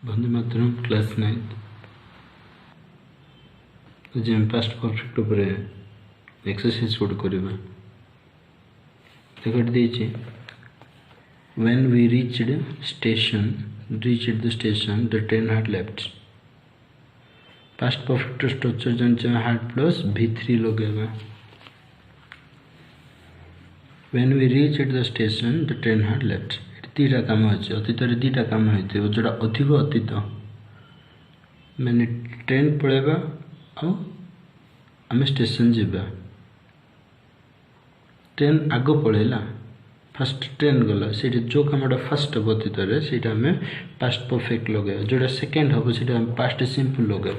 Vande Mataram class 9 आज हम past perfect ऊपर एक्सरसाइज गुड करबा देखट दीची when we reached the station the train had left past perfect structure जन had प्लस v3 लगेगा when we reached the station the train had left दीटा काम अच्छे अतीत दीटा काम होते जोड़ा अधिक अतीत मैंने ट्रेन पलैबा आम स्टेशन जावा ट्रेन आग पलैला फास्ट ट्रेन गला से जो कमटा फास्ट हम अतीत से आम पास्ट परफेक्ट लगे जोड़ा सेकेंड हम से पास्ट सिंपल लगे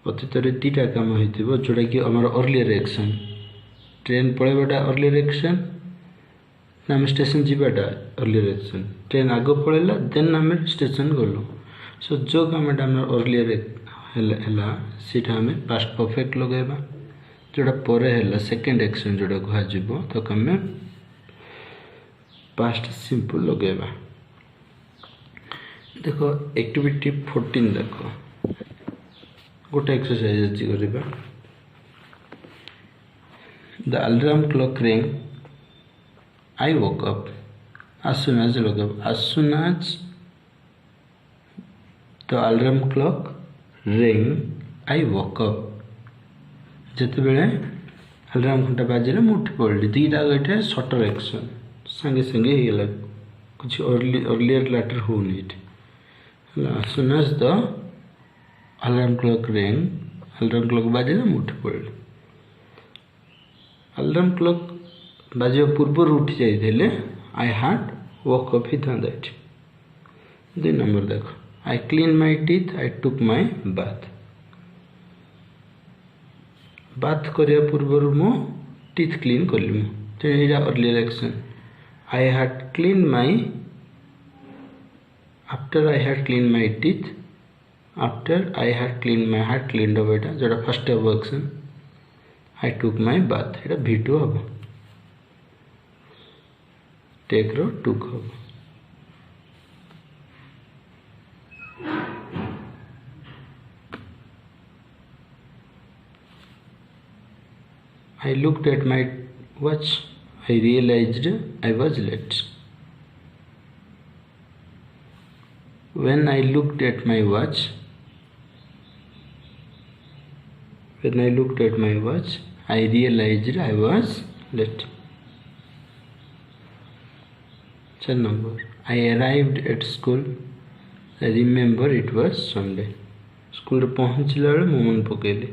अतीत दीटा काम हो जोड़ा कि आम अर्लियर एक्शन ट्रेन पलैबाटा अर्लियर एक्शन आम स्टेशन जावाटा अर्लियर एक्शन ट्रेन आग पलैला देन आम स्टेशन गलु सो जो कमटा आम अर्लियर है आम पास्ट परफेक्ट लगेबा जोड़ा पर है सेकेंड एक्शन जोड़ा कह तो आम पास्ट सिंपल लगेबा देखो एक्टिविटी 14 देख गोटे एक्सरसाइज अच्छी करवा the alarm clock ring I woke up as soon as the alarm clock rang I woke up जिते बेले अलार्म घंटा बाजिले मुझे उठी पड़ी दीटा गोटे सर्टर एक्शन संगे संगे हो कुछ अर्लियर लैटर होनी as soon as the alarm clock rang alarm clock बाजिले मुझे उठी पड़ी अलार्म क्लॉक बाजिया पूर्वर उठी जाइए आई हाड वॉक अप ही था दैट 2 नंबर देखो I clean my teeth I took my bath करने पूर्वर मो टीथ क्लीन कली मुझे अर्लियर एक्शन आई हाड क्लीन माई आफ्टर आई हाड clean my teeth after I हाड क्लीन अब यहाँ जोड़ा फर्स्ट हम action I took my bath यहाँ V2 हम टेक रो टुक हम I looked at my watch. I realized I was late. When I looked at my watch, I realized I was late. 4 number. I arrived at school. I remember it was Sunday. School पहुँचला बेले मो मन पकेली.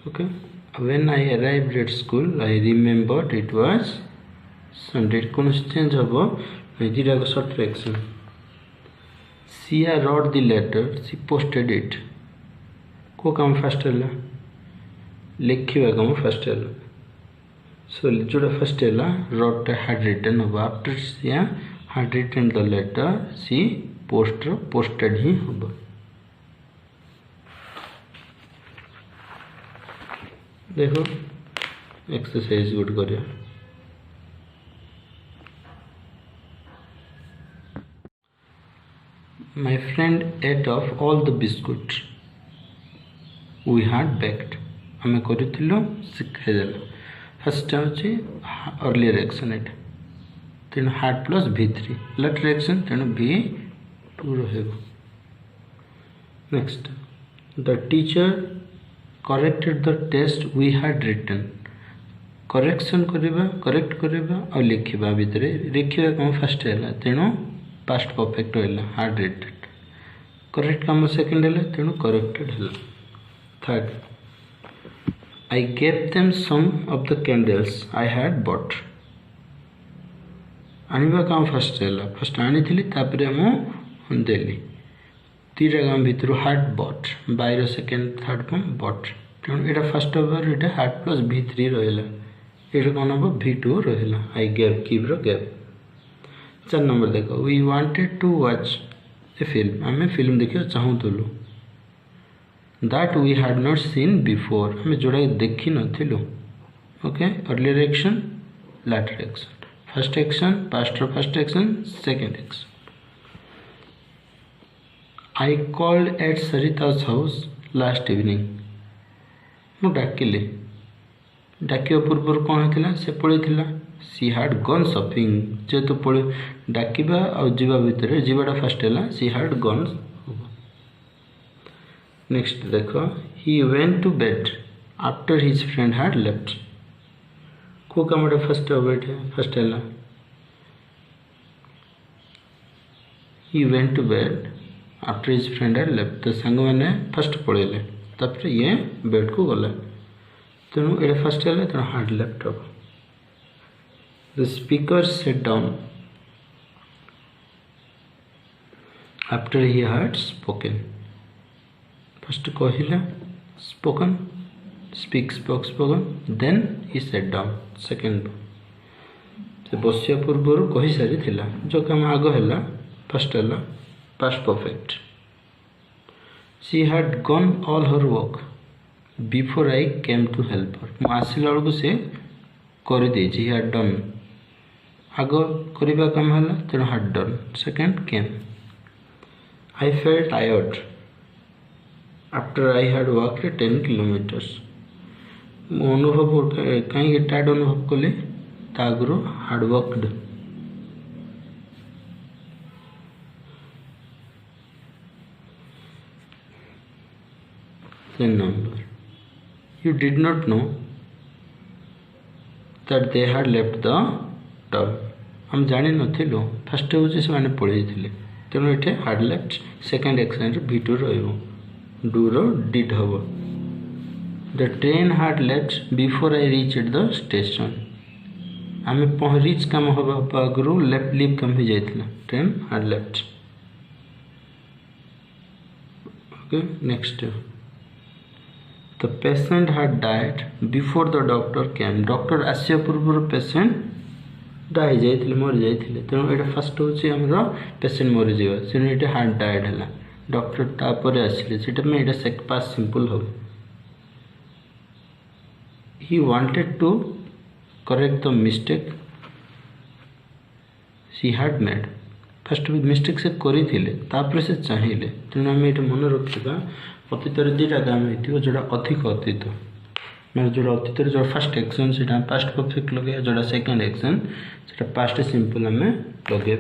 Okay. When I arrived at school, I remembered it was Sunday. कौन change हम दीटा को short action she wrote the letter, she posted it. को काम फास्ट है लिखा काम फास्ट है सो जोड़ा फास्ट है wrote had written हम after she had written the letter she posted ही हम देखो एक्सरसाइज गुड करिया My friend ate off all the biscuits we had baked. आम करूँ शिखाईदेल फर्स्ट हूँ अर्लियर एक्शन एट तेणु had plus V3 later action तेणु V2 रहेगा next the teacher corrected the test we had written correction correct करवा और लिखा भितर लिखा कम फास्ट है तेणु पास्ट परफेक्ट है हार्ड रिटेड करेक्ट कम सेकेंड है तेणु करेक्टेड है third I gave them some of the candles I had bought आनिबा काम फास्ट है फर्स्ट आनी मुझे तीटा काम भितर हार्ड बट बायर सेकेंड थर्ड फॉर्म बट तेणु यहाँ फास्ट ओवर ये हार्ड प्लस V3 रहा ये कौन हम V2 रहा आई गेव कीव्र गेव 4 नंबर देखो we wanted to watch a film आम फिल्म देखा चाहूलु that we had not seen before आम जोड़ा देखी नु okay earlier action later action first action past first action second action I called at Sarita's house last evening. मु डाकिली, डाकिया पूर्व कौन होता से पड़ेगा सी हाड गन शॉपिंग। जेहेतु पड़े डाकिबा आ जीवा भितर जीवाटा फास्ट है सी हाड गन। नेक्स्ट देख he went to bed after his friend had left. को कमटा फर्स्ट फर्स्ट है he went to bed after his friend had left. तो सांग मैंने फर्स्ट पड़ेले तापर ये बेड को गला तेणु ये फर्स्ट है तेणु हार्ड लेफ्ट हम। The speaker sat down after he had spoken. First कहला spoken spoken then he sat down second से बसिया पूर्व कही सारी जो काम आग है फर्स्ट है past perfect. She had done all her work before I came to help her. मु आसला बेलू से कर ही हाड डन आग करवा काम है तेणु हाड done second came. I felt tired after I हाड वॉक 10 किलोमीटर्स। मु अनुभव कहीं टायर्ड अनुभव कली आगु hard worked. Number you did not know that they had left the town। हम जानी नथिलु फर्स्ट हूँ से मैंने पढ़े तेणु ये hard left second action V2 रू डिड हम। The train had left before I reach at the station. आम रीच कम हम आगु लेफ्ट लिव कम हो जाता train had left. Okay next the patient had died before the doctor came. Doctor आसिया पूर्व पेशेंट डाई जाते मरी जाते तेणु ये फास्ट हूँ पेशेंट मरी जा तेणु ये हार्ड डाइड है डॉक्टर तापर आसिले से पास सिंपल हम। He wanted to correct the mistake she had made. First mistake से करते से चाहिए तेणु आम ये मन रखा अतीत दुटा काम हो जोड़ा अधिक अतीत मैं जोड़ा अतीत जो फास्ट एक्शन से पास्ट परफेक्ट लगे जोड़ा सेकेंड एक्शन से पास्ट सिंपल आम लगे।